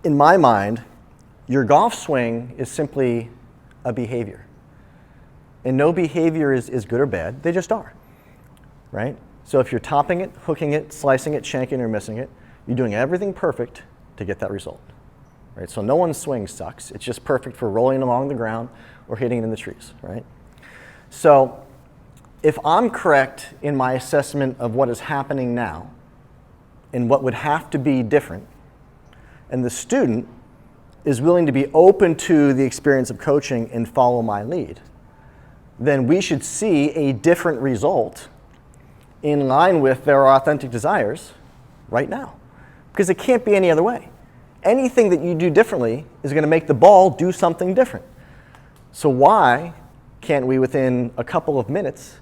in my mind, your golf swing is simply a behavior. And no behavior is good or bad, they just are, right? So if you're topping it, hooking it, slicing it, shanking, or missing it, you're doing everything perfect to get that result, right? So no one's swing sucks. It's just perfect for rolling along the ground or hitting it in the trees, right? So if I'm correct in my assessment of what is happening now and what would have to be different, and the student is willing to be open to the experience of coaching and follow my lead, then we should see a different result in line with their authentic desires right now. Because it can't be any other way. Anything that you do differently is going to make the ball do something different. So why can't we, within a couple of minutes,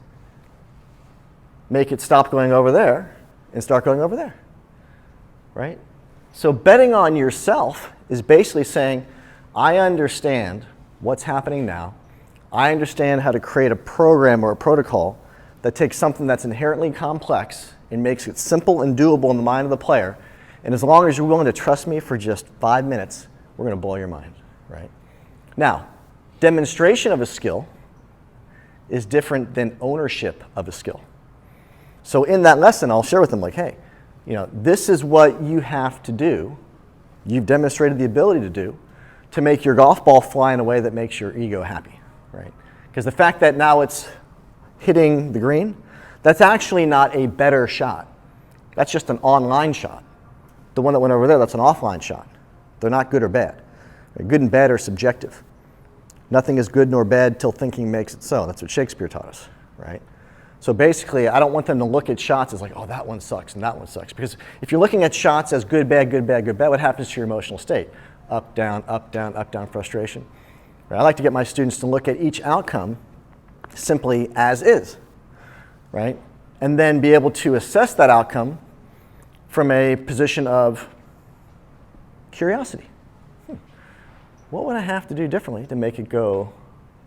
make it stop going over there and start going over there, right? So betting on yourself is basically saying, I understand what's happening now. I understand how to create a program or a protocol that takes something that's inherently complex and makes it simple and doable in the mind of the player. And as long as you're willing to trust me for just 5 minutes, we're going to blow your mind, right? Now, demonstration of a skill is different than ownership of a skill. So in that lesson, I'll share with them like, hey, this is what you have to do. You've demonstrated the ability to do to make your golf ball fly in a way that makes your ego happy, right? Because the fact that now it's hitting the green, that's actually not a better shot. That's just an online shot. The one that went over there, that's an offline shot. They're not good or bad. Good and bad are subjective. Nothing is good nor bad till thinking makes it so. That's what Shakespeare taught us, right? So basically, I don't want them to look at shots as like, oh, that one sucks and that one sucks. Because if you're looking at shots as good, bad, good, bad, good, bad, what happens to your emotional state? Up, down, up, down, up, down, frustration. Right? I like to get my students to look at each outcome simply as is, right? And then be able to assess that outcome from a position of curiosity. What would I have to do differently to make it go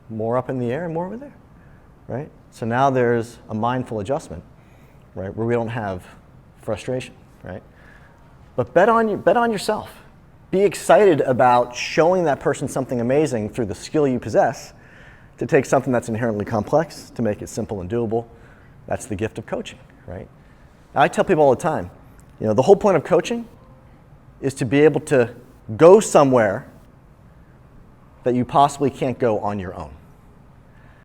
more up in the air and more over there, right? So now there's a mindful adjustment, right, where we don't have frustration, right? But bet on yourself. Be excited about showing that person something amazing through the skill you possess to take something that's inherently complex, to make it simple and doable. That's the gift of coaching, right? Now, I tell people all the time, the whole point of coaching is to be able to go somewhere that you possibly can't go on your own.